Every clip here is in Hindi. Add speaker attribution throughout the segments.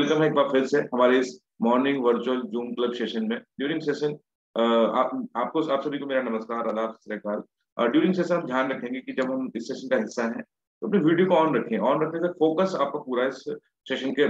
Speaker 1: वेलकम है एक बार फिर से हमारे इस morning virtual zoom club session में। ड्यूरिंग सेशन आप सभी को मेरा नमस्कार, आदाब, सत श्री अकाल। ड्यूरिंग सेशन हम ध्यान रखेंगे कि जब हम इस सेशन का हिस्सा हैं तो अपने वीडियो को ऑन रखें। ऑन रखने से फोकस आपका पूरा इस सेशन के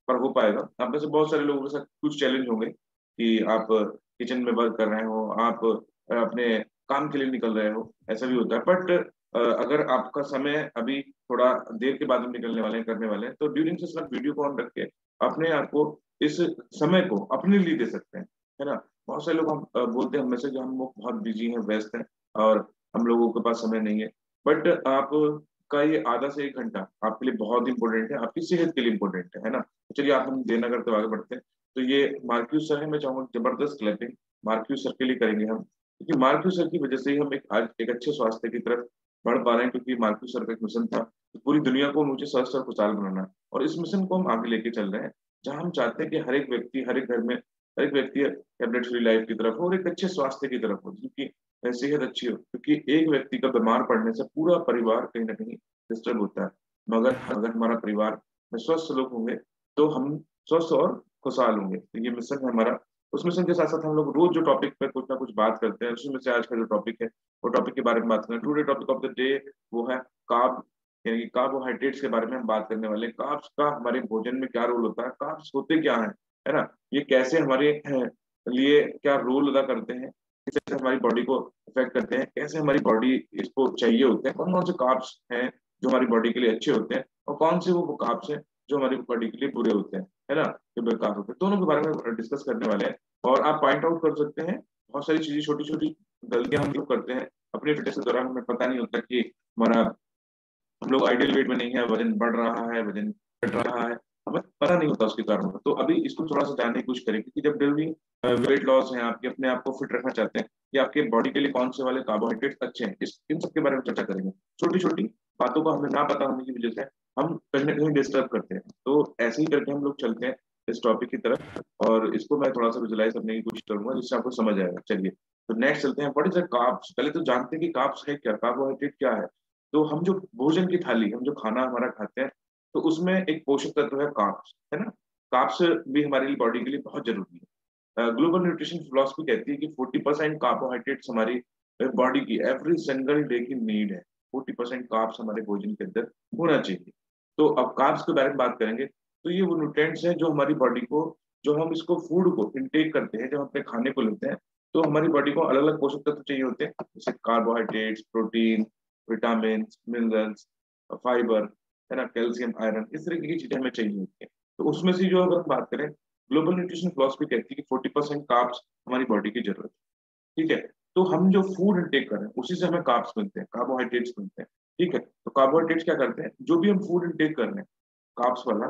Speaker 1: पर हो पाएगा। आप में से बहुत सारे लोगों के साथ कुछ चैलेंज होंगे कि आप किचन में वर्क कर रहे हो, आप अपने काम के लिए निकल रहे हो, ऐसा भी होता है। बट अगर आपका समय अभी थोड़ा देर के बाद हम निकलने वाले हैं, करने वाले हैं, तो ड्यूरिंग सेशन आप वीडियो को ऑन रख के अपने आप को इस समय को अपने लिए दे सकते हैं, है ना। बहुत सारे लोग हम बोलते हैं हमें से कि हम लोग बहुत बिजी हैं, व्यस्त हैं और हम लोगों के पास समय नहीं है। बट आपका ये आधा से 1 घंटा आपके लिए बहुत इंपॉर्टेंट है, आपकी सेहत के लिए इंपॉर्टेंट है ना। तो चलिए आप हम देर ना करते हुए आगे बढ़ते हैं। तो ये मार्क्यूस सर है, मैं चाहूंगा जबरदस्त क्लैपिंग मार्क्यूस सर के लिए करेंगे हम, क्योंकि मार्क्यूस सर की वजह से ही हम आज एक अच्छे स्वास्थ्य की तरफ बढ़ पा रहे हैं। क्योंकि मार्क्यूस सर का एक मिशन था कि पूरी दुनिया को मुझे स्वस्थ और खुशहाल बनाना है, और इस मिशन को हम आगे लेके चल रहे हैं, जहां हम चाहते हैं कि हर एक व्यक्ति, हर एक घर में हर एक व्यक्ति टैबलेट फ्री लाइफ की तरफ हो और एक अच्छे स्वास्थ्य की तरफ हो, जिनकी सेहत अच्छी हो। क्योंकि एक व्यक्ति का बीमार पड़ने से पूरा परिवार कहीं ना कहीं डिस्टर्ब होता है। मगर अगर हमारा परिवार में स्वस्थ लोग होंगे तो हम स्वस्थ और खुशहाल होंगे। तो ये मिशन है हमारा। उस मिशन के साथ साथ हम लोग रोज जो टॉपिक पे कुछ ना कुछ बात करते हैं, उसमें से आज का जो टॉपिक है वो टॉपिक के बारे में बात करें। Today topic of the day वो है कार्ब, यानी कि कार्बोहाइड्रेट्स के बारे में हम बात करने वाले हैं। कार्ब्स का हमारे भोजन में क्या रोल होता है, कार्ब्स होते क्या है ना। ये कैसे हमारे लिए क्या रोल अदा करते हैं, कैसे हमारी बॉडी को इफेक्ट करते हैं, कैसे हमारी बॉडी इसको चाहिए होते हैं, कौन कौन से कार्ब्स हैं जो हमारी बॉडी के लिए अच्छे होते हैं, और कौन से वो कार्ब्स हैं जो हमारी बॉडी के लिए बुरे होते हैं, है ना, जो बेकार होते हैं। दोनों के बारे में डिस्कस करने वाले हैं। और आप पॉइंट आउट कर सकते हैं बहुत सारी चीजें, छोटी छोटी गलतियां हम लोग करते हैं अपने फिटनेस के दौरान। हमें पता नहीं होता कि हमारा हम लोग आइडियल वेट में नहीं है, वजन बढ़ रहा है, वजन घट रहा है, हमें पता नहीं होता उसके कारण। तो अभी इसको थोड़ा सा जानने की कोशिश करें, क्योंकि जब डेली वेट लॉस है, आपके अपने आप को फिट रखना चाहते हैं, कि आपके बॉडी के लिए कौन से वाले कार्बोहाइड्रेट अच्छे हैं, इस इन सब के बारे में चर्चा करेंगे। छोटी छोटी बातों को हमें ना पता होने की वजह से हम कहीं ना कहीं डिस्टर्ब करते हैं। तो ऐसे ही करके हम लोग चलते हैं इस टॉपिक की तरफ, और इसको मैं थोड़ा सा विजुलाइज करने की कोशिश करूंगा जिससे आपको समझ आएगा। चलिए तो नेक्स्ट चलते हैं। What is the carbs. पहले तो जानते हैं कि कार्ब्स है क्या, कार्बोहाइड्रेट क्या है। तो हम जो भोजन की थाली, हम जो खाना हमारा खाते हैं, तो उसमें एक पोषक तत्व है कार्ब्स, है ना। कार्ब्स भी हमारी बॉडी के लिए बहुत जरूरी है। ग्लोबल न्यूट्रिशन फिलोसफी कहती है कि 40% कार्बोहाइड्रेट्स हमारी बॉडी की एवरी सिंगल डे की नीड है। 40% कार्ब्स हमारे भोजन के अंदर होना चाहिए। तो अब कार्ब्स के बारे में बात करेंगे, तो ये वो न्यूट्रिएंट्स हैं जो हमारी बॉडी को, जो हम इसको फूड को इनटेक करते हैं, जब हम अपने खाने को लेते हैं, तो हमारी बॉडी को अलग अलग पोषक तत्व चाहिए होते हैं, जैसे carbohydrates, protein, vitamin, minerals, fibre, है ना, कैल्शियम, आयरन, इस तरीके की चीजें हमें चाहिए होती है। तो उसमें से जो अगर हम बात करें, ग्लोबल न्यूट्रिशन फिलोसफी कहती है कि 40% कार्ब्स हमारी बॉडी की जरूरत है। ठीक है। तो हम जो फूड इंटेक कर रहे हैं उसी से हमें कार्ब्स मिलते हैं, कार्बोहाइड्रेट्स मिलते हैं। ठीक है। तो कार्बोहाइड्रेट्स क्या करते हैं, जो भी हम फूड इंटेक कर रहे हैं कार्ब्स वाला,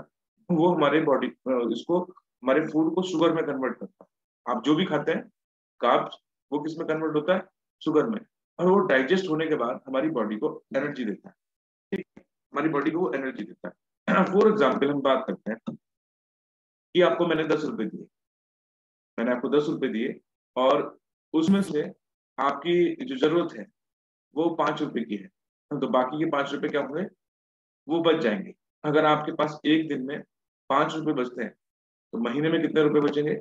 Speaker 1: वो हमारे बॉडी इसको, हमारे फूड को शुगर में कन्वर्ट करता है। आप जो भी खाते हैं कार्ब्स, वो किस में कन्वर्ट होता है, शुगर में। और वो डाइजेस्ट होने के बाद हमारी बॉडी को एनर्जी देता है। ठीक है? हमारी बॉडी को वो एनर्जी देता है। फॉर एग्जाम्पल हम बात करते हैं कि आपको मैंने 10 रुपए दिए, मैंने आपको 10 रुपए दिए, और उसमें से आपकी जो जरूरत है वो 5 रुपए की है, तो बाकी के 5 रुपए क्या होंगे, वो बच जाएंगे। अगर आपके पास एक दिन में 5 रुपए बचते हैं, तो महीने में कितने रुपए बचेंगे,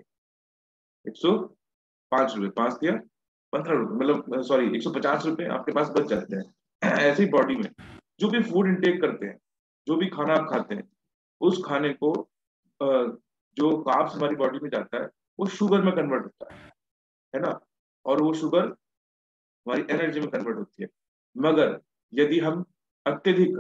Speaker 1: 105 रुपए। 5 दिया 15 रुपए, मतलब सॉरी 150 रुपए आपके पास बच जाते हैं। ऐसे ही बॉडी में जो भी फूड इंटेक करते हैं, जो भी खाना आप खाते हैं, उस खाने को जो कार्ब्स हमारी बॉडी में जाता है वो शुगर में कन्वर्ट होता है ना। और वो शुगर हमारी एनर्जी में कन्वर्ट होती है। मगर यदि हम अत्यधिक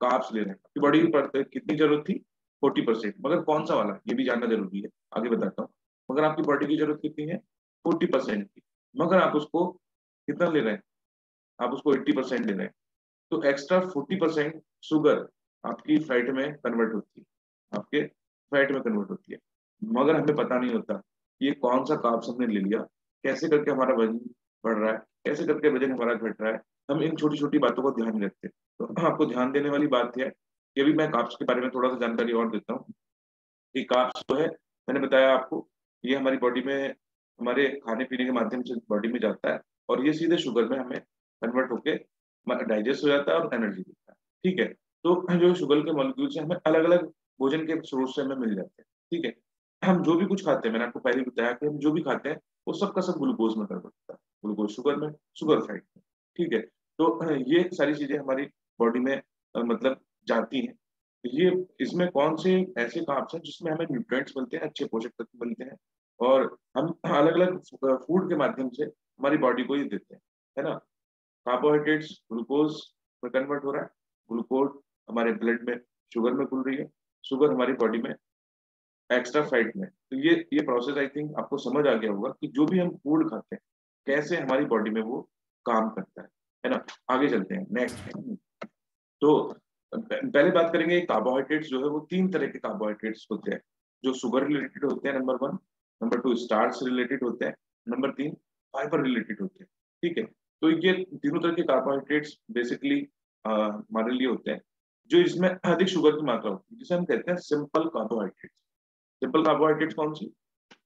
Speaker 1: कार्ब्स ले रहे हैं, आपकी बॉडी पर कितनी जरूरत थी, 40%, मगर कौन सा वाला ये भी जानना जरूरी है, आगे बताता हूँ। मगर आपकी बॉडी की जरूरत कितनी है, 40% की, मगर आप उसको कितना ले रहे हैं, आप उसको 80% ले रहे हैं। तो एक्स्ट्रा 40% शुगर आपकी फैट में कन्वर्ट होती है, आपके फैट में कन्वर्ट होती है। मगर हमें पता नहीं होता ये कौन सा कार्ब्स हमने ले लिया, कैसे करके हमारा वजन बढ़ रहा है, कैसे करके वजन हमारा घट रहा है। हम इन छोटी छोटी बातों को ध्यान नहीं रखते। तो आपको ध्यान देने वाली बात है कि अभी मैं कार्ब्स के बारे में थोड़ा सा जानकारी और देता हूँ कि कार्ब्स जो है, मैंने बताया आपको, ये हमारी बॉडी में हमारे खाने पीने के माध्यम से बॉडी में जाता है, और ये सीधे शुगर में हमें कन्वर्ट होके डाइजेस्ट हो जाता है और एनर्जी देता है। ठीक है। तो जो शुगर के मॉलिक्यूल्स हैं हमें अलग अलग भोजन के सोर्स से हमें मिल जाते हैं। ठीक है, हम जो भी कुछ खाते हैं, मैंने आपको पहले ही बताया कि हम जो भी खाते हैं वो सबका सब ग्लूकोज में कन्वर्ट होता है, ग्लूकोज शुगर में, शुगर फैट में। ठीक है, तो ये सारी चीजें हमारी बॉडी में मतलब जाती हैं। ये इसमें कौन से ऐसे कार्ब्स हैं जिसमें हमें न्यूट्रिएंट्स मिलते हैं, अच्छे पोषक तत्व मिलते हैं, और हम अलग अलग फूड के माध्यम से हमारी बॉडी को ये देते हैं, है ना। कार्बोहाइड्रेट्स ग्लूकोज में कन्वर्ट हो रहा है, ग्लूकोज हमारे ब्लड में शुगर में घुल रही है, शुगर हमारी बॉडी में एक्स्ट्रा फैट में। तो ये प्रोसेस आई थिंक आपको समझ आ गया होगा कि जो भी हम फूड खाते हैं कैसे हमारी बॉडी में वो काम करता है ना। आगे चलते हैं नेक्स्ट। तो पहले बात करेंगे कार्बोहाइड्रेट्स जो है वो तीन तरह के कार्बोहाइड्रेट्स होते हैं, जो शुगर रिलेटेड होते हैं number one, number two starch related होते हैं, नंबर तीन फाइबर रिलेटेड होते हैं। ठीक है, तो ये तीनों तरह के कार्बोहाइड्रेट्स बेसिकली हमारे लिए होते हैं जो इसमें अधिक शुगर की मात्रा होती है, जिसे हम कहते हैं सिंपल कार्बोहाइड्रेट्स। सिंपल कार्बोहाइड्रेट्स कौन सी,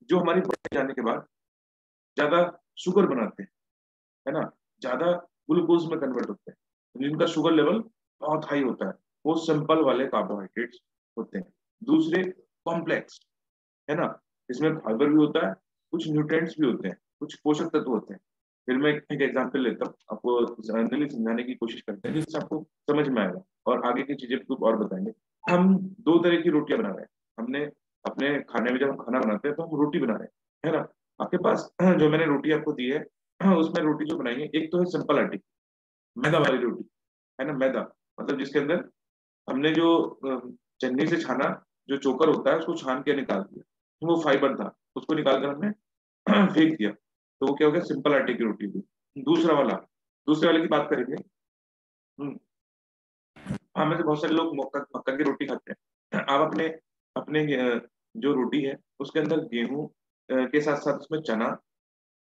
Speaker 1: जो हमारी बॉडी जाने के बाद ज्यादा शुगर बनाते हैं, है ना, ज्यादा ग्लूकोज में कन्वर्ट होते हैं, जिनका शुगर लेवल बहुत हाई होता है, वो सिंपल वाले कार्बोहाइड्रेट्स होते हैं। दूसरे कॉम्प्लेक्स, है ना, इसमें फाइबर भी होता है, कुछ न्यूट्रिएंट्स भी होते हैं, कुछ पोषक तत्व होते हैं। फिर मैं एक एग्जांपल लेता हूँ, आपको जनरली समझाने की कोशिश करते हैं जिससे आपको समझ में आएगा, और आगे की चीजें कुछ और बताएंगे। हम दो तरह की रोटियां बना रहे हैं, हमने अपने खाने में जब हम खाना बनाते हैं तो हम रोटी बना रहे हैं, है ना। आपके पास जो मैंने रोटी आपको दी है उसमें रोटी जो बनाई है, एक तो है सिंपल आटे की, मैदा वाली रोटी, है ना। मैदा मतलब जिसके अंदर हमने जो चन्नी से छाना, जो चोकर होता है उसको छान के निकाल दिया, तो वो फाइबर था, उसको निकाल कर हमने फेंक दिया, तो वो क्या हो गया, सिंपल आटे की रोटी हुई। दूसरा वाला, दूसरे वाले की बात करेंगे। हम्म, हाँ, में से बहुत सारे लोग मक्का मक्का की रोटी खाते हैं। आप अपने अपने जो रोटी है उसके अंदर गेहूं के साथ साथ उसमें चना,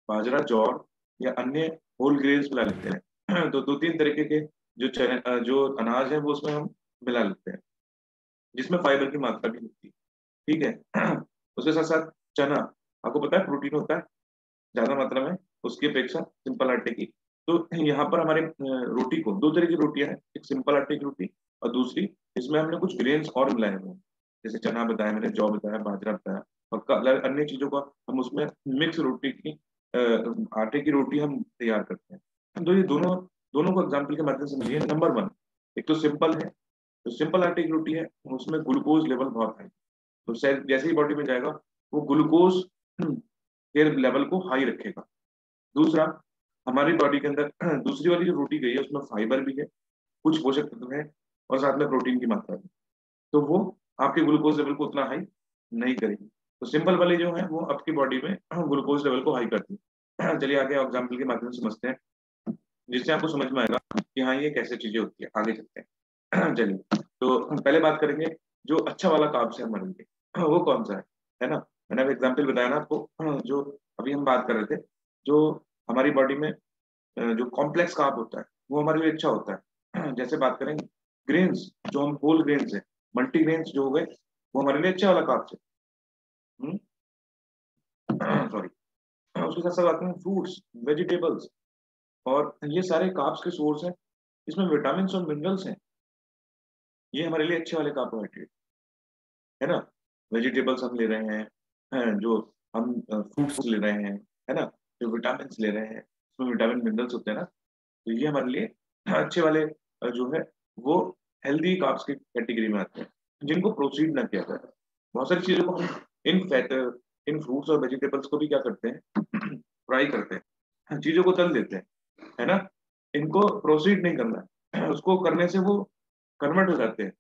Speaker 1: बाजरा, जौर या अन्य होल ग्रेन्स मिला लेते हैं। तो दो तीन तरीके के जो चने जो अनाज है वो उसमें हम मिला लेते हैं, जिसमें फाइबर की मात्रा भी होती है। ठीक है, उसके साथ साथ चना, आपको पता है प्रोटीन होता है ज्यादा मात्रा में उसकी अपेक्षा सिंपल आटे की। तो यहाँ पर हमारे रोटी को, दो तरह की रोटियां हैं, एक सिंपल आटे की रोटी और दूसरी इसमें हमने कुछ ग्रेन्स और मिलाए हुए हैं, जैसे चना बताया मैंने, जौ बताया, बाजरा बताया, और अन्य चीजों का हम उसमें मिक्स रोटी की आटे की रोटी हम तैयार करते हैं। तो ये दोनों दोनों को एग्जाम्पल के माध्यम से समझिए। नंबर वन, एक तो सिंपल है, तो सिंपल आटे की रोटी है, उसमें ग्लूकोज लेवल बहुत है, तो शायद जैसे ही बॉडी में जाएगा वो ग्लूकोज के लेवल को हाई रखेगा। दूसरा, हमारी बॉडी के अंदर दूसरी वाली जो रोटी गई है उसमें फाइबर भी है, कुछ पोषक तत्व है, और साथ में प्रोटीन की मात्रा भी, तो वो आपके ग्लूकोज लेवल को उतना हाई नहीं करेगी। तो सिंपल वाली जो है वो आपकी बॉडी में ग्लूकोज लेवल को हाई करती है। चलिए आगे एग्जाम्पल के माध्यम से समझते हैं, जिससे आपको समझ में आएगा कि हाँ ये कैसे चीजें होती है। आगे चलते हैं। चलिए, तो पहले बात करेंगे जो अच्छा वाला कार्ब्स है हमारे लिए, वो कौन सा है ना। मैंने अभी एग्जाम्पल बताया ना आपको, जो अभी हम बात कर रहे थे, जो हमारी बॉडी में जो कॉम्प्लेक्स कार्ब होता है वो हमारे लिए अच्छा होता है। जैसे बात करेंगे ग्रेन्स, जो हम होल ग्रेन्स है, मल्टी ग्रेन्स जो हो गए, वो हमारे लिए अच्छा वाला कार्ब्स है। सॉरी। उसके साथ साथ आते हैं फ्रूट्स, वेजिटेबल्स, और ये सारे कार्ब्स के सोर्स हैं, इसमें विटामिन और मिनरल्स हैं, ये हमारे लिए अच्छे वाले कार्बोहाइड्रेट, है ना। वेजिटेबल्स हम ले रहे हैं, जो हम फ्रूट्स ले रहे हैं, है ना, जो विटामिन ले रहे हैं, उसमें विटामिन मिनरल्स होते हैं ना, तो ये हमारे लिए अच्छे वाले जो है वो हेल्दी कार्ब्स की कैटेगरी में आते हैं, जिनको प्रोसीड ना किया जाए। बहुत सारी चीजों को हम इन फैट इन फ्रूट्स और वेजिटेबल्स को भी क्या करते हैं, फ्राई करते हैं, चीजों को तल देते हैं, है ना। इनको प्रोसीड नहीं करना है, उसको करने से वो कन्वर्ट हो जाते हैं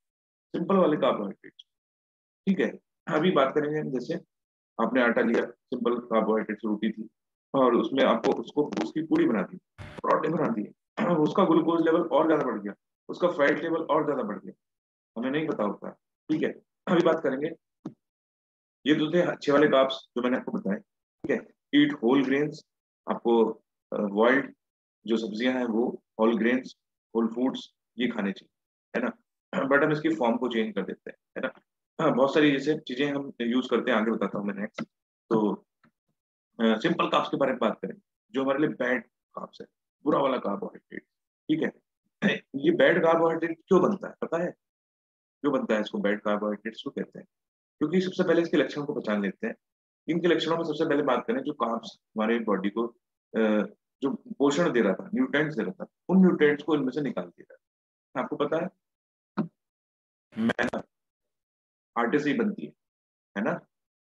Speaker 1: सिंपल वाले कार्बोहाइड्रेट। ठीक है, अभी बात करेंगे जैसे आपने आटा लिया, सिंपल कार्बोहाइड्रेट रोटी थी, और उसमें आपको उसको उसकी पूरी बना दी, पराठे बना दिए, उसका ग्लूकोज लेवल और ज्यादा बढ़ गया, उसका फैट लेवल और ज्यादा बढ़ गया, हमें नहीं पता होता। ठीक है, अभी बात करेंगे, ये तो थे अच्छे वाले कार्ब्स जो मैंने आपको बताए। ठीक है, ईट होल ग्रेन्स, आपको बॉइल्ड जो सब्जियां हैं वो होल ग्रेन्स, होल फूड्स, ये खाने चाहिए, है ना। बट हम इसकी फॉर्म को चेंज कर देते हैं, है ना। बहुत सारी जैसे चीजें हम यूज करते हैं, आगे बताता हूँ मैं नेक्स्ट। तो सिंपल कार्ब्स के बारे में बात करें, जो हमारे लिए बैड कार्ब्स है, बुरा वाला कार्बोहाइड्रेट। ठीक है, ये बैड कार्बोहाइड्रेट क्यों बनता है पता है। जो बनता है इसको बैड कार्बोहाइड्रेट्स को कहते हैं। क्योंकि सबसे पहले इसके लक्षणों को पहचान लेते हैं। इनके लक्षणों में सबसे पहले बात करें, जो कार्ब्स हमारे बॉडी को जो पोषण दे रहा था, न्यूट्रिएंट्स दे रहा था, उन न्यूट्रिएंट्स को इनमें से निकाल दिया है। आपको पता है मैदा आटे से ही बनती है ना?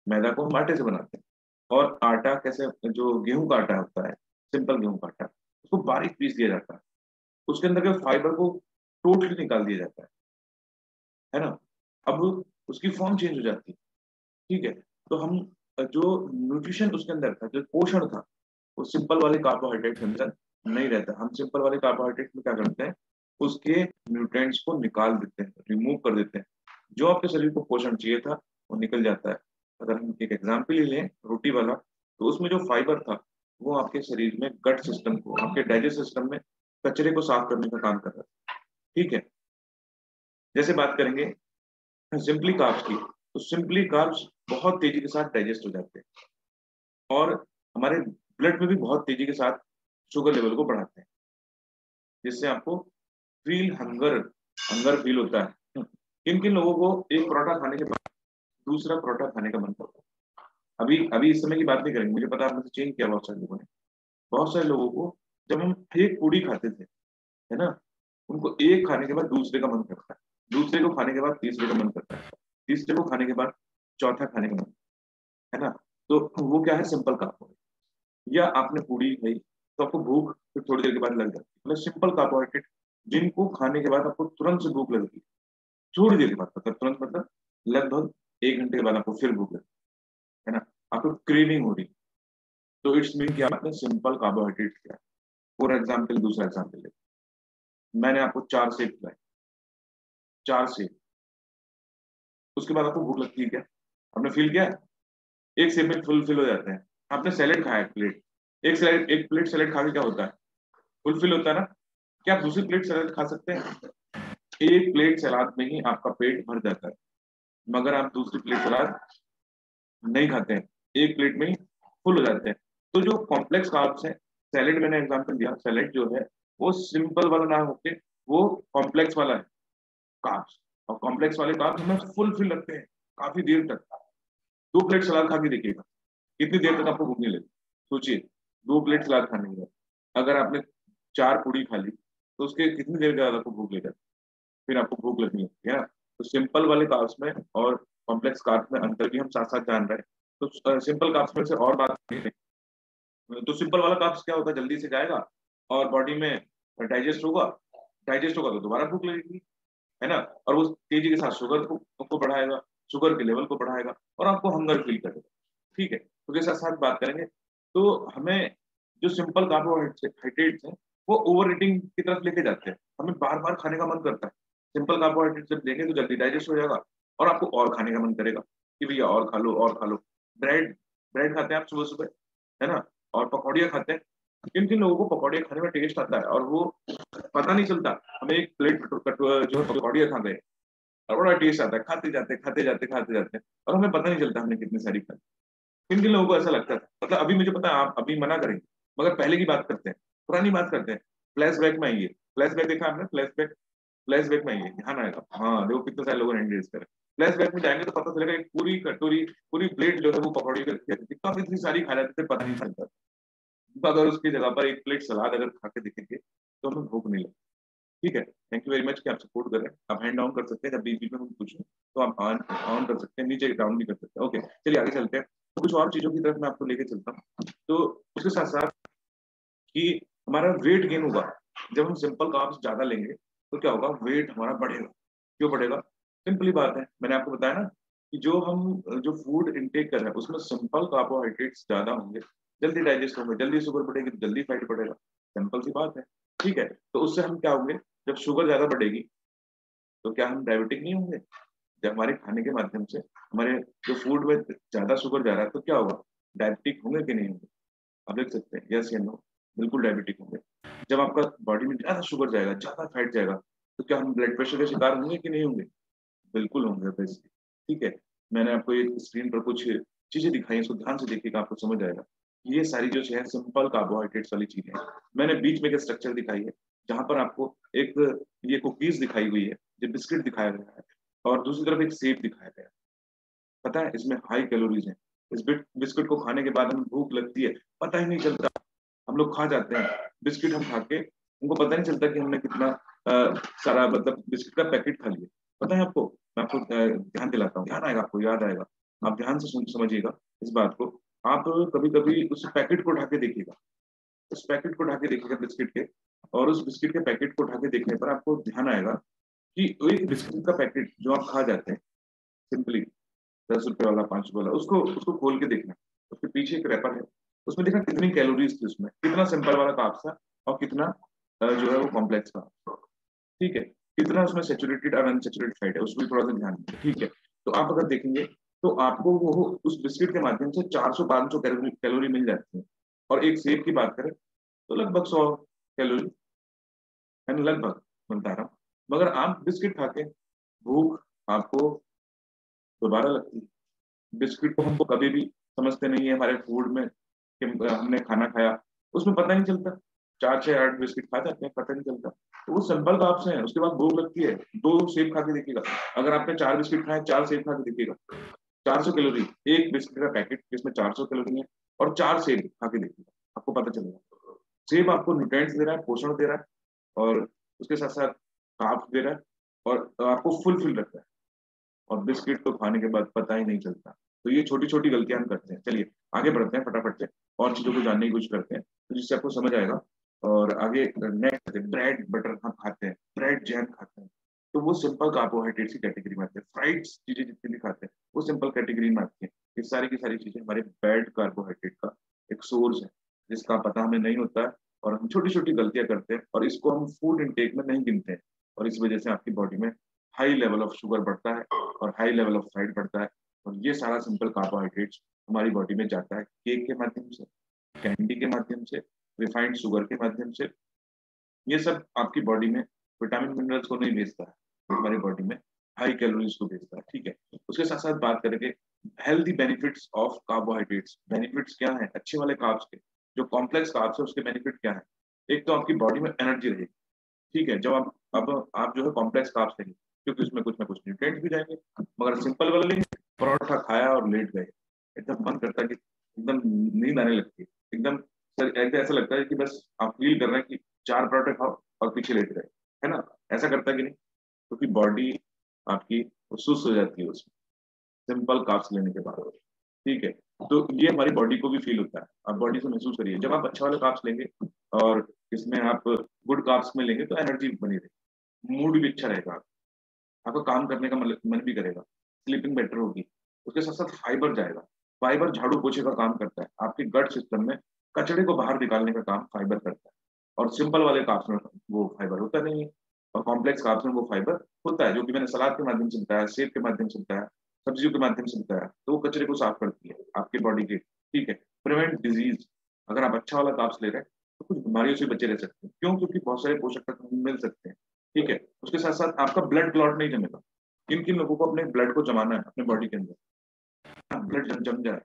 Speaker 1: मैदा को हम आटे से बनाते हैं। और आटा कैसे, जो गेहूं का आटा होता है, सिंपल गेहूं का आटा, उसको बारीक पीस दिया जाता है, उसके अंदर के फाइबर को टोटली निकाल दिया जाता है ना? अब उसकी फॉर्म चेंज हो जाती है। ठीक है, तो हम जो न्यूट्रिशन उसके अंदर था, जो पोषण था, वो सिंपल वाले कार्बोहाइड्रेट के अंदर नहीं रहता। हम सिंपल वाले कार्बोहाइड्रेट में क्या करते हैं, उसके न्यूट्रिएंट्स को निकाल देते हैं, रिमूव कर देते हैं। जो आपके शरीर को पोषण चाहिए था वो निकल जाता है। अगर हम एक एग्जाम्पल ही लें रोटी वाला, तो उसमें जो फाइबर था वो आपके शरीर में गट सिस्टम को, आपके डाइजेस्ट सिस्टम में कचरे को साफ करने का काम कर रहा है। ठीक है, जैसे बात करेंगे सिंपली कार्ब्स की, तो सिंपली कार्ब्स बहुत तेजी के साथ डाइजेस्ट हो जाते हैं और हमारे ब्लड में भी बहुत तेजी के साथ शुगर लेवल को बढ़ाते हैं, जिससे आपको फील हंगर हंगर फील होता है। किन किन लोगों को एक परोठा खाने के बाद दूसरा परोठा खाने का मन करता है? अभी अभी इस समय की बात नहीं करेंगे, मुझे पता है आपने चेंज किया बहुत सारे लोगों ने। बहुत सारे लोगों को जब हम एक पूड़ी खाते थे, है ना, उनको एक खाने के बाद दूसरे का मन करता है, दूसरे को खाने के बाद तीसरे का मन करता है, तीसरे को खाने के बाद चौथा खाने का मन, है ना? तो वो क्या है, सिंपल कार्बोहाइड्रेट। या आपने पूड़ी खाई तो आपको भूख फिर थोड़ी देर के बाद लग जाती है, मतलब सिंपल कार्बोहाइड्रेट जिनको खाने के बाद आपको तुरंत से भूख लगती है, थोड़ी देर के बाद, मतलब तुरंत मतलब लगभग 1 घंटे के बाद आपको फिर भूख लगती है ना, आपको क्रेविंग हो रही। तो इट्स मीन कि आपने सिंपल कार्बोहाइड्रेट किया। फॉर एग्जाम्पल, दूसरा एग्जाम्पल ले, मैंने आपको 4 सेब खिलाए, 4 सेब, उसके बाद आपको भूख लगती है क्या? आपने फील किया? एक सेब में फुल फिल हो जाते हैं। आपने सैलेड खाया एक प्लेट, एक प्लेट सैलेड खा के क्या होता है, फुलफिल होता है ना? क्या आप दूसरी प्लेट सैलेड खा सकते हैं? एक प्लेट सलाद में ही आपका पेट भर जाता है, मगर आप दूसरी प्लेट सलाद नहीं खाते हैं, एक प्लेट में ही फुल हो जाते हैं। तो जो कॉम्प्लेक्स कार्ब्स है, सैलेड मैंने एग्जांपल दिया, सैलेड जो है वो सिंपल वाला ना होके वो कॉम्प्लेक्स वाला है कार्ब्स, और कॉम्प्लेक्स वाले कार्ब्स हमें फुल फिल रखते हैं काफी देर तक। 2 प्लेट सलाद खा के देखिएगा कितनी देर तक आपको भूख नहीं लगी। सोचिए, 2 प्लेट सलाद खाने के बाद अगर आपने 4 पूड़ी खा ली तो उसके कितनी देर के बाद आपको भूख लगेगा, फिर आपको भूख लगनी है ना? तो सिंपल वाले कार्ब्स में और कॉम्प्लेक्स कार्ब्स में अंतर भी हम साथ साथ जान रहे हैं। तो सिंपल कार्ब्स में से और बात करें, तो सिंपल वाला कार्ब्स क्या होता है, जल्दी से जाएगा और बॉडी में डाइजेस्ट होगा, डाइजेस्ट होगा तो दोबारा भूख लगेगी, है ना? और वो तेजी के साथ शुगर को बढ़ाएगा, शुगर के लेवल को बढ़ाएगा और आपको हंगर फील करेगा। ठीक है, तो के साथ साथ बात करेंगे, तो हमें जो सिंपल कार्बोहाइड्रेट्स हैं वो ओवर ईटिंग की तरफ लेके जाते हैं, हमें बार बार खाने का मन करता है। सिंपल कार्बोहाइड्रेट जब लेंगे तो जल्दी डाइजेस्ट हो जाएगा और आपको और खाने का मन करेगा कि भैया और खा लो और खा लो। ब्रेड ब्रेड खाते हैं आप सुबह सुबह, है ना? और पकौड़ियाँ खाते हैं। किन किन लोगों को पकौड़ियाँ खाने में टेस्ट आता है और वो पता नहीं चलता, हमें एक प्लेट जो है पकौड़ियाँ खा गए और बड़ा टेस्ट आता है, खाते जाते खाते जाते खाते जाते हैं और हमें पता नहीं चलता हमने कितनी सारी खाई। किन किन लोगों को ऐसा लगता था, मतलब अभी मुझे पता है आप अभी मना करेंगे, मगर पहले की बात करते हैं, पुरानी बात करते हैं। फ्लैशबैक में आइए, फ्लैशबैक देखा आपने? फ्लैशबैक, फ्लैशबैक में आइए, ध्यान आएगा। हाँ देखो कितने सारे लोगों ने एंगेज करे। फ्लैशबैक में जाएंगे तो पता चलेगा एक पूरी कटोरी, पूरी प्लेट जो है वो पकौड़ी की रखी जाती थी, कब इतनी सारी खा जाते थे पता नहीं चलता। अगर उसकी जगह पर एक प्लेट सलाद अगर खा के देखेंगे तो हमें भूख नहीं लगती। ठीक है, थैंक यू वेरी मच कि आप सपोर्ट कर रहे हैं। आप हैंड डाउन कर सकते हैं, जब बीच बीच में हम पूछें तो आप ऑन ऑन कर सकते हैं, नीचे डाउन भी कर सकते हैं। ओके, चलिए आगे चलते हैं। तो कुछ और चीजों की तरफ मैं आपको लेके चलता हूँ। तो उसके साथ साथ कि हमारा वेट गेन होगा जब हम सिंपल कार्ब्स ज्यादा लेंगे, तो क्या होगा, वेट हमारा बढ़ेगा। क्यों बढ़ेगा? सिंपली बात है, मैंने आपको बताया ना कि जो फूड इनटेक कर रहे हैं उसमें सिंपल कार्बोहाइड्रेट्स ज्यादा होंगे, जल्दी डाइजेस्ट होंगे, जल्दी शुगर बढ़ेगी तो जल्दी फैट बढ़ेगा। सिंपल सी बात है। ठीक है, तो उससे हम क्या होंगे, जब शुगर ज्यादा बढ़ेगी तो क्या हम डायबिटिक नहीं होंगे? जब हमारे खाने के माध्यम से हमारे जो फूड में ज्यादा शुगर जा रहा है तो क्या होगा, डायबिटिक होंगे कि नहीं होंगे? आप देख सकते हैं, यस या नो, बिल्कुल डायबिटिक होंगे। जब आपका बॉडी में ज्यादा शुगर जाएगा, ज्यादा फैट जाएगा, तो क्या हम ब्लड प्रेशर के शिकार होंगे कि नहीं होंगे? बिल्कुल होंगे बेसिकली। ठीक है, मैंने आपको एक स्क्रीन पर कुछ चीजें दिखाई, इसको ध्यान से देखिएगा, आपको समझ आएगा। ये सारी जो है सिंपल कार्बोहाइड्रेट्स वाली चीजें हैं। मैंने बीच में एक स्ट्रक्चर दिखाई है जहां पर आपको एक ये कुकीज दिखाई हुई है, जो बिस्किट दिखाया गया है, और दूसरी तरफ एक सेब दिखाया गया। पता है इसमें हाई कैलोरीज है। इस बिस्किट को खाने के बाद हमें भूख लगती है, पता ही नहीं चलता। हम लोग खा जाते हैं बिस्किट, हम खा के हमको पता नहीं चलता कि हमने कितना सारा मतलब बिस्किट का पैकेट खा लिया। पता है आपको? मैं आपको ध्यान दिलाता हूँ, ध्यान आएगा, आपको याद आएगा। आप ध्यान से समझिएगा इस बात को। आप कभी कभी उस पैकेट को उठा के देखिएगा, उस पैकेट को उठा के देखिएगा बिस्किट के, और उस बिस्किट के पैकेट को उठा के देखने पर आपको ध्यान आएगा कि एक बिस्किट का पैकेट जो आप खा जाते हैं सिंपली, 10 रुपए वाला, 5 रुपए वाला, उसको उसको खोल के देखना। उसके पीछे एक रैपर है, उसमें देखना कितनी कैलोरीज थी उसमें, कितना सिंपल वाला कार्ब्स था और कितना जो है वो कॉम्प्लेक्स था। ठीक है, कितना उसमें सेचुरेटेड और अनसेचुरेटेड फैट है, उसमें थोड़ा सा ध्यान दें। ठीक है, तो आप अगर देखेंगे तो आपको वो उस बिस्किट के माध्यम से 400-500 कैलोरी मिल जाती है। और एक सेब की बात करें तो लगभग 100 कैलोरी, है ना, लगभग मैं बता रहा हूँ। मगर आप बिस्किट खा के भूख आपको दोबारा लगती है। बिस्किट को हमको कभी भी समझते नहीं है हमारे फूड में कि हमने खाना खाया, उसमें पता नहीं चलता। 4 6 8 बिस्किट खा जाते हैं, पता नहीं चलता। तो वो सिंपल कार्ब्स हैं, उसके बाद भूख लगती है। 2 सेब खा के देखिएगा, अगर आपने 4 बिस्किट खाए, 4 सेब खा के देखिएगा, 400 कैलोरी। एक बिस्किट का पैकेट जिसमें 400 कैलोरी है, और 4 सेब खा के देखिएगा, आपको पता चलेगा। सेब आपको न्यूट्रिएंट्स दे रहा है, पोषण दे रहा है, और उसके साथ साथ कार्ब्स दे रहा है, और आपको फुल फिल रखता है। और बिस्किट तो खाने के बाद पता ही नहीं चलता। तो ये छोटी छोटी गलतियां हम करते हैं। चलिए आगे बढ़ते हैं फटाफट से, और चीजों को जानने की कोशिश करते हैं तो जिससे आपको समझ आएगा। और आगे नेक्स्ट, ब्रेड बटर हम खाते हैं, ब्रेड जैम खाते हैं, तो वो सिंपल कार्बोहाइड्रेट्स की कैटेगरी में आते हैं। फ्राइड चीजें जितनी भी खाते हैं वो सिंपल कैटेगरी में आती है। ये सारी की सारी चीजें हमारे बैड कार्बोहाइड्रेट का एक सोर्स है, जिसका पता हमें नहीं होता है, और हम छोटी छोटी गलतियां करते हैं, और इसको हम फूड इंटेक में नहीं गिनते हैं। और इस वजह से आपकी बॉडी में हाई लेवल ऑफ शुगर बढ़ता है, और हाई लेवल ऑफ फैट बढ़ता है। और ये सारा सिंपल कार्बोहाइड्रेट्स हमारी बॉडी में जाता है केक के माध्यम से, कैंडी के माध्यम से, रिफाइंड शुगर के माध्यम से। ये सब आपकी बॉडी में विटामिन मिनरल्स को नहीं भेजता है, तो हमारी बॉडी में हाई कैलोरीज को भेजता है। ठीक है, उसके साथ साथ बात करेंगे healthy benefits of carbohydrates. Benefits क्या है अच्छे वाले कार्ब्स के? जो कॉम्प्लेक्स कार्ब्स है उसके बेनिफिट क्या है? एक तो आपकी बॉडी में एनर्जी रहेगी। ठीक है, जब आप जो है कॉम्प्लेक्स कार्ब्स लेंगे, क्योंकि उसमें कुछ ना कुछ न्यूट्रिएंट्स भी जाएंगे। मगर सिंपल वाला लेंगे, परोठा खाया और लेट गए, एकदम मन करता है कि एकदम नींद आने लगती है, एकदम एकदम ऐसा लगता है कि बस आप फील कर रहे हैं कि 4 पराठे खाओ और पीछे लेट गए, है ना? ऐसा करता है कि नहीं? क्योंकि बॉडी आपकी वो सुस्त हो जाती है उसमें, सिंपल कार्ब्स लेने के बाद। ठीक है, तो ये हमारी बॉडी को भी फील होता है। आप बॉडी से महसूस करिए, जब आप अच्छा वाले कार्ब्स लेंगे और इसमें आप गुड कार्ब्स में लेंगे तो एनर्जी बनी रहेगी, मूड भी अच्छा रहेगा, आपका काम करने का मन भी करेगा, स्लीपिंग बेटर होगी। उसके साथ साथ फाइबर जाएगा। फाइबर झाड़ू पोछे का काम करता है, आपके गट सिस्टम में कचड़े को बाहर निकालने का काम फाइबर करता है। और सिंपल वाले कार्ब्स में वो फाइबर होता नहीं है, और कॉम्प्लेक्स कार्ब्स में वो फाइबर होता है, जो कि मैंने सलाद के माध्यम से बताया, सेब के माध्यम से बताया, सब्जियों के माध्यम से बताया। तो वो कचरे को साफ करती है आपकी बॉडी के। ठीक है, प्रिवेंट डिजीज। अगर आप अच्छा वाला कार्ब्स ले रहे हैं तो कुछ बीमारियों से बचे रह सकते हैं। क्यों? क्योंकि बहुत सारे पोषक तत्व मिल सकते हैं। ठीक है, उसके साथ साथ आपका ब्लड क्लॉट नहीं जमेगा। किन किन लोगों को अपने ब्लड को जमाना है अपने बॉडी के अंदर, ब्लड जम जाए,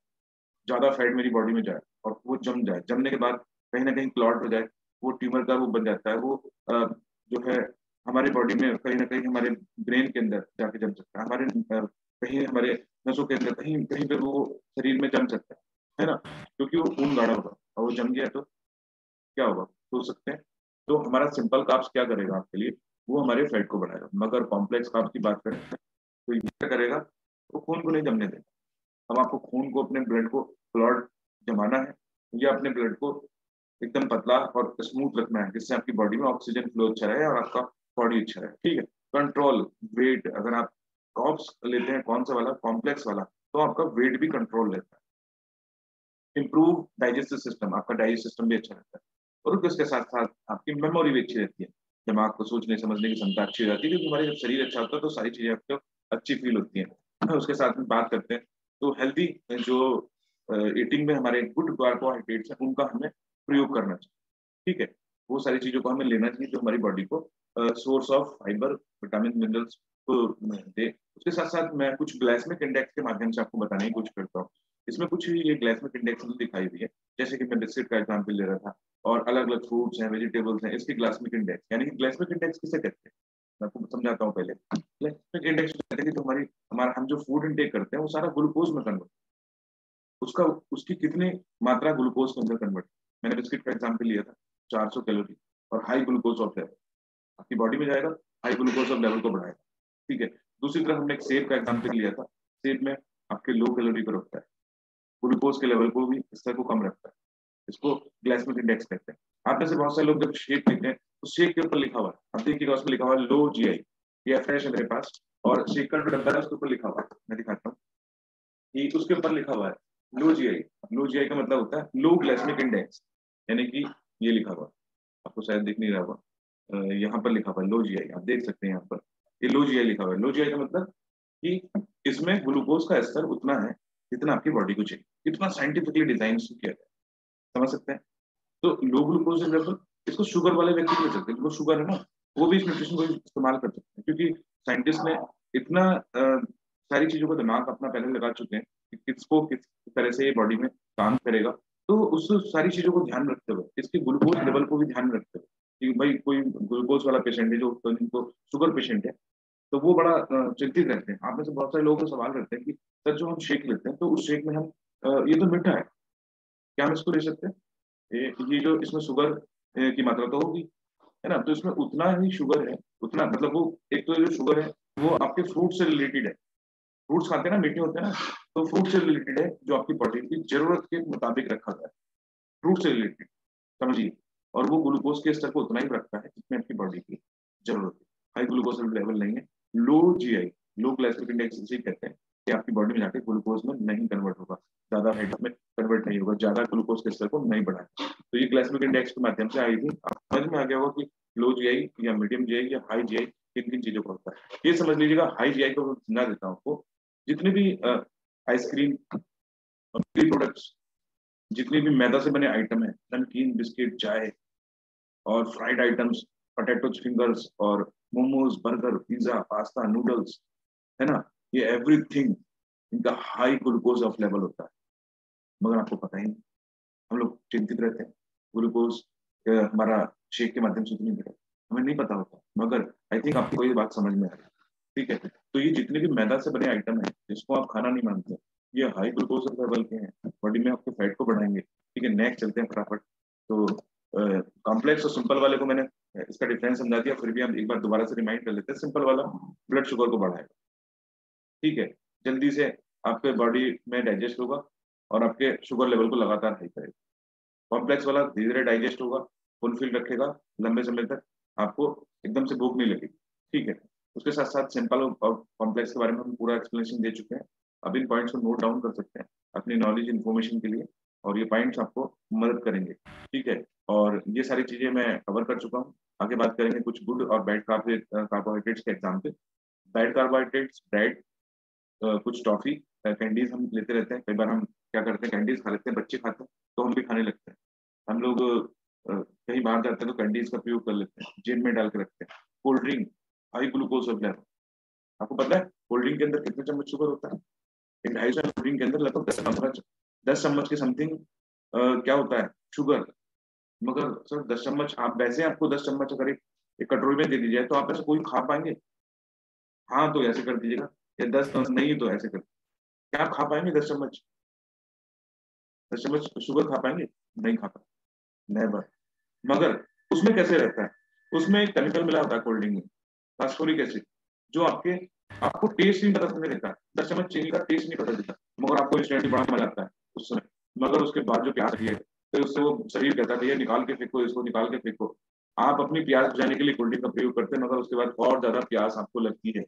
Speaker 1: ज्यादा फैट मेरी बॉडी में जाए और वो जम जाए, जमने के बाद कहीं ना कहीं क्लॉट हो जाए, वो ट्यूमर का वो बन जाता है। वो जो है हमारे बॉडी में कहीं ना कहीं हमारे ब्रेन के अंदर जाके जम सकता है, हमारे कहीं हमारे नसों के अंदर कहीं कहीं पे वो शरीर में जम सकता है ना? क्योंकि वो खून गाढ़ा होगा, और वो जम गया तो क्या होगा सोच सकते हैं? तो हमारा सिंपल कार्ब्स क्या करेगा आपके लिए? वो हमारे फैट को बढ़ाएगा। मगर कॉम्प्लेक्स कार्ब्स की बात करें तो ये क्या करेगा? वो खून को नहीं जमने देगा। अब आपको खून को, अपने ब्लड को क्लॉट जमाना है, या अपने ब्लड को एकदम पतला और स्मूथ रखना है, जिससे आपकी बॉडी में ऑक्सीजन फ्लो अच्छा रहे और आपका बॉडी अच्छा रहे। ठीक है, कंट्रोल वेट। अगर आप कॉप्स लेते हैं, कौन सा वाला? कॉम्प्लेक्स वाला, तो आपका वेट भी कंट्रोल रहता है। इम्प्रूव डाइजेस्टिव सिस्टम, आपका डाइजेस्ट सिस्टम भी अच्छा रहता है। और उसके साथ साथ आपकी मेमोरी भी अच्छी रहती है, दिमाग को सोचने समझने की क्षमता अच्छी हो जाती है, क्योंकि हमारे जब शरीर अच्छा होता है तो सारी चीजें आपको अच्छी फील होती हैं। उसके साथ में बात करते हैं तो हेल्दी जो ईटिंग में हमारे गुड कार्बोहाइड्रेट्स हैं उनका हमें प्रयोग करना चाहिए। ठीक है, वो सारी चीजों को हमें लेना चाहिए जो हमारी बॉडी को source of fibre, vitamin, minerals को दे। उसके साथ साथ मैं कुछ ग्लाइसेमिक इंडेक्स के माध्यम से आपको बताने की कोशिश करता हूँ। इसमें कुछ ये ग्लाइसेमिक इंडेक्स दिखाई हुई है, जैसे कि मैं बिस्किट का एग्जाम्पल ले रहा था, और अलग अलग फ्रूट्स हैं, वेजिटेबल्स हैं, इसकी ग्लाइसेमिक इंडेक्स, यानी कि ग्लाइसेमिक इंडेक्स किसे कहते हैं? मैं आपको समझाता हूँ पहले। ग्लाइसेमिक इंडेक्स कहते हैं कि जो हमारा हम जो फूड इनटेक करते हैं वो सारा ग्लूकोज में कन्वर्ट, उसका उसकी कितनी मात्रा ग्लूकोज के अंदर कन्वर्ट। मैंने बिस्किट का एग्जाम्पल लिया था, 400 कैलोरी और हाई ग्लूकोज ऑफ लेवल आपकी बॉडी में जाएगा, हाई ग्लूकोज ऑफ लेवल को बढ़ाएगा। ठीक है, दूसरी तरफ हमने एक सेब का एग्जाम्पल लिया था, सेब में आपके लो कैलोरी पर रखता है, ग्लूकोज के लेवल को भी स्तर को कम रखता है, इसको ग्लाइसेमिक इंडेक्स कहते हैं। आप में से बहुत सारे लोग जब शेक पीते हैं तो शेक के ऊपर लिखा हुआ है, आप देखिएगा उसमें लिखा हुआ है लो जीआई, ये फ्रेश है मेरे पास, और शेक का जो डब्बा है उसके ऊपर लिखा हुआ है, मैं दिखाता हूँ कि उसके ऊपर लिखा हुआ है लो जीआई। लो जीआई का मतलब होता है लो ग्लाइसेमिक इंडेक्स, यानी कि ये लिखा हुआ है, आपको शायद दिख नहीं रहा होगा, यहाँ पर लिखा हुआ है लो जीआई, आप देख सकते हैं यहाँ पर ये लो जीआई लिखा हुआ है। लो जीआई का मतलब कि इसमें ग्लूकोज का स्तर उतना है जितना आपकी बॉडी को चाहिए, कितना साइंटिफिकली डिजाइन किया गया है, समझ सकते हैं। तो लो ग्लूकोज लेवल इसको शुगर वाले व्यक्ति भी ले सकते हैं, जिनको शुगर है ना वो भी इस न्यूट्रिशन को इस्तेमाल कर सकते हैं, क्योंकि साइंटिस्ट ने इतना सारी चीजों का दिमाग अपना पहले लगा चुके हैं कि किसको किस तरह से ये बॉडी में काम करेगा। तो उस सारी चीजों को ध्यान रखते हुए इसके ग्लूकोज लेवल को भी ध्यान रखते हुए कि भाई कोई ग्लूकोज वाला पेशेंट है जो जिनको शुगर पेशेंट है तो वो बड़ा चिंतित रहते हैं। आप में से बहुत सारे लोग तो सवाल करते हैं कि सर जो हम शेक लेते हैं तो उस शेक में हम ये तो मीठा है, क्या हम इसको ले सकते हैं? ये जो इसमें शुगर की मात्रा तो होगी, है ना, तो इसमें उतना ही शुगर है, उतना मतलब वो एक तो जो शुगर है वो आपके फ्रूट से रिलेटेड है, फ्रूट्स खाते हैं ना, मीठे होते हैं ना, तो फ्रूट से रिलेटेड है जो आपकी बॉडी की जरूरत के मुताबिक रखा गया है, फ्रूट से रिलेटेड, समझिए। और वो ग्लूकोज के स्तर को उतना ही रखता है जितने आपकी बॉडी की जरूरत है, हाई ग्लूकोज लेवल नहीं है। लो जीआई, लो ग्लाइसेमिक इंडेक्स इसे कहते हैं कि आपकी बॉडी में जाके ग्लूकोज में नहीं कन्वर्ट होगा, ज्यादा हाइट में कन्वर्ट नहीं होगा, ज्यादा ग्लूकोज के स्तर को नहीं बढ़ाएगा। तो ये ग्लाइसेमिक इंडेक्स के माध्यम से आई थी, आप समझ में आ गया होगा कि लो जीआई या मीडियम जीआई या हाई जीआई किन किन चीजों का होता है। ये समझ लीजिएगा, हाई जीआई को समझा देता हूँ आपको, जितने भी आइसक्रीम और प्रोडक्ट्स, जितने भी मैदा से बने आइटम है, नमकीन, बिस्किट, चाय और फ्राइड आइटम्स, पोटैटो फिंगर्स और momos, burger, pizza, pasta, noodles, है ना, ये एवरीथिंग इनका हाई ग्लूकोज ऑफ लेवल होता है, मगर आपको पता ही नहीं, हम लोग चिंतित रहते हैं ग्लूकोज हमारा शेक के माध्यम से तो नहीं मिला, हमें नहीं पता होता, मगर आई थिंक आपको ये बात समझ में आ रही है। ठीक है, तो ये जितने भी मैदा से बने आइटम है जिसको आप खाना नहीं मानते, ये हाई ग्लूकोज लेवल के हैं, बॉडी में आपके फैट को बढ़ाएंगे। ठीक है, नेक्स्ट चलते हैं फटाफट। तो कॉम्प्लेक्स और सिंपल वाले को मैंने इसका डिफरेंस समझा दिया, फिर भी हम एक बार दोबारा से रिमाइंड कर लेते हैं। सिंपल वाला ब्लड शुगर को बढ़ाएगा, ठीक है, जल्दी से आपके बॉडी में डाइजेस्ट होगा और आपके शुगर लेवल को लगातार हाई करेगा। कॉम्प्लेक्स वाला धीरे धीरे डाइजेस्ट होगा, फुलफिल रखेगा लंबे समय तक, आपको एकदम से भूख नहीं लगेगी। ठीक है, उसके साथ साथ सिंपल और कॉम्प्लेक्स के बारे में हम पूरा एक्सप्लेनेशन दे चुके हैं, अब इन पॉइंट्स को नोट डाउन कर सकते हैं अपनी नॉलेज इन्फॉर्मेशन के लिए, और ये पॉइंट्स आपको मदद करेंगे। ठीक है, और ये सारी चीजें मैं कवर कर चुका हूँ। आगे बात करेंगे कुछ गुड और बैड कार्बोहाइड्रेट्स के एग्जाम्पल। बैड कार्बोहाइड्रेट्स, ब्रेड, कुछ टॉफी, कैंडीज हम लेते रहते हैं, कई बार हम क्या करते हैं कैंडीज खा लेते हैं, बच्चे खाते हैं तो हम भी खाने लगते हैं। हम लोग कहीं बाहर जाते हैं तो कैंडीज का प्रयोग कर लेते हैं, जेब में डाल के रखते हैं। Cold drink, high glucose of level, आपको पता है कोल्ड ड्रिंक के अंदर कितने चम्मच शुगर होता है? एक 250 कोल्ड ड्रिंक के अंदर लगभग 10 चम्मच, 10 चम्मच के समथिंग क्या होता है शुगर। मगर सर 10 चम्मच, आप वैसे आपको 10 चम्मच अगर एक कटोरी में दे दी जाए तो आप ऐसे कोई खा पाएंगे? हाँ तो ऐसे कर दीजिएगा, या 10 नहीं तो ऐसे कर, क्या आप खा पाएंगे 10 चम्मच? 10 चम्मच शुगर खा पाएंगे? नहीं खा पाएंगे, नेवर। मगर उसमें कैसे रहता है, उसमें एक केमिकल मिला होता है कोल्ड ड्रिंक में, फास्फोरिक एसिड, जो आपको टेस्ट नहीं पता चलने देता, 10 चम्मच चीनी का टेस्ट नहीं पता देता, मगर आपको इंस्टेंटली बड़ा मजा आता है उस समय। मगर उसके बाद जो प्यास है फिर उससे वो शरीर कहता है भैया निकाल के फेंको इसको, निकाल के फेंको। आप अपनी प्यास बुझाने के लिए कोल्ड ड्रिंक का प्रयोग करते हैं, मगर उसके बाद और ज्यादा प्यास आपको लगती है,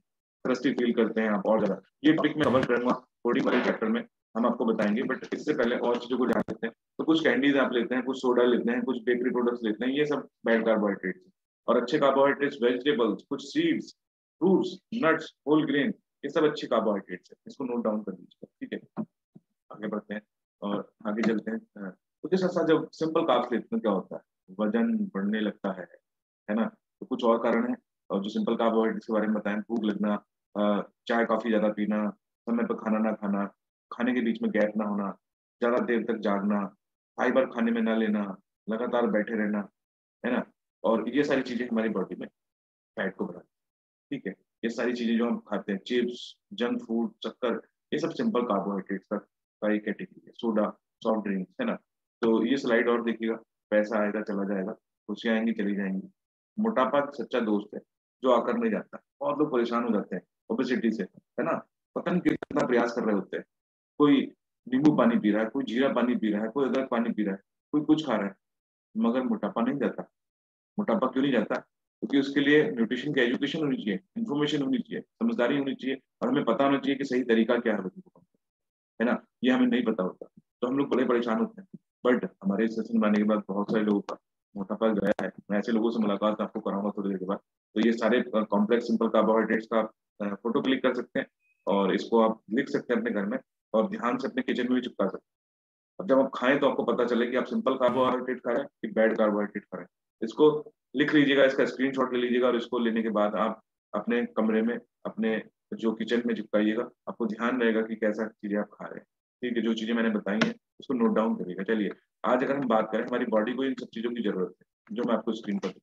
Speaker 1: थ्रस्टी फील करते हैं आप और ज्यादा। ये टॉपिक में कवर करूंगा कोल्ड ड्रिंक वाले चैप्टर में, हम आपको बताएंगे, बट इससे पहले और चीजों को जान लेते हैं। तो कुछ कैंडीज आप लेते हैं, कुछ सोडा लेते हैं, कुछ बेकरी प्रोडक्ट्स लेते हैं, ये सब बैड कार्बोहाइड्रेट्स हैं। और अच्छे कार्बोहाइड्रेट्स वेजिटेबल्स, कुछ seeds, fruits, nuts, whole grain, ये सब अच्छे कार्बोहाइड्रेट्स है, इसको नोट डाउन कर दीजिए। ठीक है, आगे बढ़ते हैं और आगे चलते हैं। उसके साथ साथ जब सिंपल कार्ब्स लेते हैं क्या होता है, वजन बढ़ने लगता है ना। तो कुछ और कारण है, और जो सिंपल कार्बोहाइड्रेट्स के बारे में बताएं, भूख लगना, चाय कॉफी ज्यादा पीना, समय पर खाना ना खाना, खाने के बीच में गैप ना होना, ज्यादा देर तक जागना, फाइबर खाने में ना लेना, लगातार बैठे रहना, है ना, और ये सारी चीजें हमारी बॉडी में फैट को बढ़ाती ठीक है। ये सारी चीजें जो हम खाते हैं, चिप्स, जंक फूड, शक्कर, ये सब सिंपल कार्बोहाइड्रेट्स का एक कैटेगरी है। सोडा, सॉफ्ट ड्रिंक्स, है ना। तो ये स्लाइड और देखिएगा, पैसा आएगा चला जाएगा, खुशियाँ आएंगी चली जाएंगी। मोटापा एक सच्चा दोस्त है जो आकर नहीं जाता। बहुत लोग परेशान हो जाते हैं ओबेसिटी से, है ना। पता नहीं कितना प्रयास कर रहे होते हैं। कोई नींबू पानी पी रहा है, कोई जीरा पानी पी रहा है, कोई अदरक पानी पी रहा है, कोई कुछ खा रहा है, मगर मोटापा नहीं जाता। मोटापा क्यों नहीं जाता? क्योंकि उसके लिए न्यूट्रिशन की एजुकेशन होनी चाहिए, इन्फॉर्मेशन होनी चाहिए, समझदारी होनी चाहिए, और हमें पता होना चाहिए कि सही तरीका क्या है वजन को कम करने का, है ना। ये हमें नहीं पता होता, तो हम लोग बड़े परेशान होते हैं। बट हमारे सेशन में आने के बाद बहुत सारे लोगों का मोटापा गया है। मैं ऐसे लोगों से मुलाकात आपको कराऊंगा थोड़ी देर के बाद। तो ये सारे कॉम्प्लेक्स सिंपल कार्बोहाइड्रेट्स का फोटो क्लिक कर सकते हैं, और इसको आप लिख सकते हैं अपने घर में, और ध्यान से अपने किचन में भी चिपका सकते हैं। अब जब आप खाएं तो आपको पता चले कि आप सिंपल कार्बोहाइड्रेट खा रहे हैं कि बैड कार्बोहाइड्रेट खा रहे हैं। इसको लिख लीजिएगा, इसका स्क्रीनशॉट ले लीजिएगा, और इसको लेने के बाद आप अपने कमरे में, अपने जो किचन में चिपकाइएगा। आपको ध्यान रहेगा कि कैसा चीजें आप खा रहे हैं। ठीक है, जो चीजें मैंने बताई हैं उसको नोट डाउन करिएगा। चलिए, आज अगर हम बात करें, हमारी बॉडी को इन सब चीजों की जरूरत है जो मैं आपको स्क्रीन पर,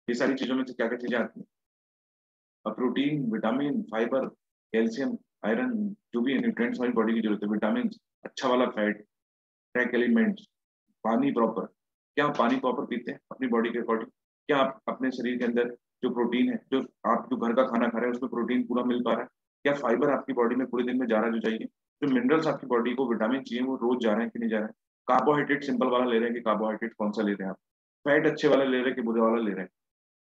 Speaker 1: ये सारी चीजों में से क्या क्या चीजें आती हैं? Protein, vitamin, fibre, calcium, iron, जो भी न्यूट्रिएंट्स हमारी बॉडी की जरूरत है, विटामिन, अच्छा वाला फैट, ट्रैक एलिमेंट्स, पानी प्रॉपर। क्या आप पानी प्रॉपर पीते हैं अपनी बॉडी के अकॉर्डिंग? क्या आप अपने शरीर के अंदर जो प्रोटीन है, जो आप जो घर का खाना खा रहे हैं उसमें प्रोटीन पूरा मिल पा रहा है? क्या फाइबर आपकी बॉडी में पूरे दिन में जा रहा है जो चाहिए? जो मिनरल्स आपकी बॉडी को विटामिन चाहिए वो रोज जा रहे हैं कि नहीं जा रहे हैं? कार्बोहाइड्रेट सिंपल वाला ले रहे हैं कि कार्बोहाइड्रेट कौन सा ले रहे हैं आप? फैट अच्छे वाला ले रहे हैं कि बुरे वाला ले रहे हैं?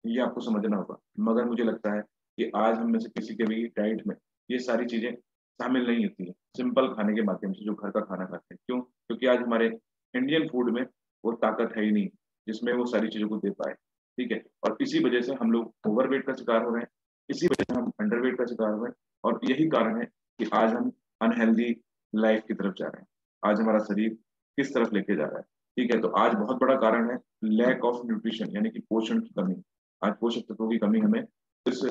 Speaker 1: ये आपको समझना होगा। मगर मुझे लगता है कि आज हम में से किसी के भी डाइट में ये सारी चीजें शामिल नहीं होती है, सिंपल खाने के माध्यम से जो घर का खाना खाते हैं। क्यों? क्योंकि आज हमारे इंडियन फूड में वो ताकत है ही नहीं जिसमें वो सारी चीजों को दे पाए। ठीक है, और इसी वजह से हम लोग ओवरवेट का शिकार हो रहे हैं, इसी वजह से हम अंडरवेट का शिकार हो रहे हैं, और यही कारण है कि आज हम अनहेल्दी लाइफ की तरफ जा रहे हैं। आज हमारा शरीर किस तरफ लेके जा रहा है? ठीक है, तो आज बहुत बड़ा कारण है लैक ऑफ न्यूट्रिशन, यानी कि पोषण की कमी। आज पोषक तत्वों की कमी हमें इस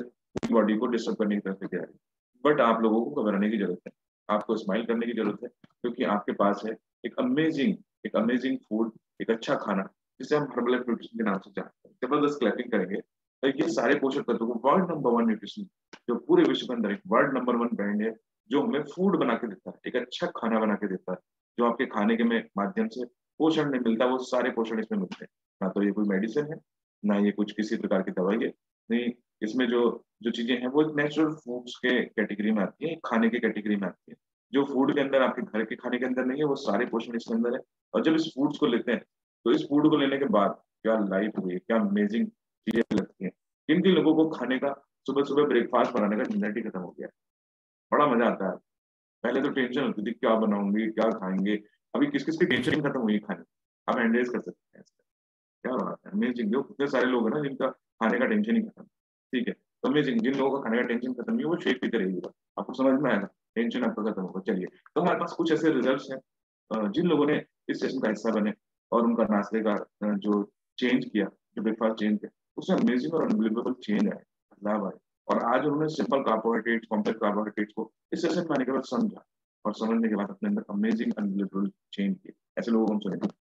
Speaker 1: बॉडी को डिस्टर्ब करने की तरफ लेके आ रही है। बट आप लोगों को घबराने की जरूरत है, आपको स्माइल करने की जरूरत है, क्योंकि आपके पास है एक अमेजिंग फूड, एक अच्छा खाना, जिसे हम हर्बल न्यूट्रिशन के नाम से जानते हैं। जबरदस्त क्लैपिंग करेंगे तो ये सारे पोषक तत्वों को वर्ल्ड नंबर वन न्यूट्रिशन, जो पूरे विश्व के अंदर एक वर्ल्ड नंबर वन ब्रांड है, जो हमें फूड बना के देता है, एक अच्छा खाना बना के देता है, जो आपके खाने के में माध्यम से पोषण नहीं मिलता, वो सारे पोषण इसमें मिलते हैं। ना तो ये कोई मेडिसिन है, ना ये कुछ किसी प्रकार की दवाई है, नहीं। इसमें जो जो चीजें हैं वो नेचुरल फूड्स के कैटेगरी में आती है, खाने के कैटेगरी में आती है। जो फूड के अंदर आपके घर के खाने के अंदर नहीं है, वो सारे पोषण इसके अंदर है। और जब इस फूड्स को लेते हैं, तो इस फूड को लेने के बाद क्या लाइफ हुई है, क्या अमेजिंग चीजें लगती हैं। किन किन लोगों को खाने का, सुबह सुबह ब्रेकफास्ट बनाने का झंझट ही खत्म हो गया है। बड़ा मजा आता है। पहले तो टेंशन होती थी क्या बनाऊंगी, क्या खाएंगे। अभी किस किस की टेंशन ही खत्म हुई है खाने, आप एंड्रेस कर सकते हैं। क्या बात है, अमेजिंग। जो कितने सारे लोग हैं ना जिनका खाने का टेंशन ही खत्म। ठीक है, तो अमेजिंग। जिन लोगों का खाने का टेंशन खत्म नहीं है, वो शेक पीते रहिएगा, आपको समझ में आएगा, टेंशन आपका खत्म होगा। चलिए, तो हमारे पास कुछ ऐसे रिजल्ट्स हैं, जिन लोगों ने इस सेशन का हिस्सा बने और उनका नाश्ते का जो चेंज किया, जो ब्रेकफास्ट चेंज किया, उससे अमेजिंग और अनबिलीवेबल चेंज आए, बदलाव आए। और आज उन्होंने सिंपल कार्बोहाइड्रेट, कॉम्प्लेक्स कार्बोहाइड्रेट्स को इस सेशन में आने के बाद समझा, और समझने के बाद अपने अंदर अमेजिंग अनबिलीवेबल चेंज किए। ऐसे लोगों को हम सुने।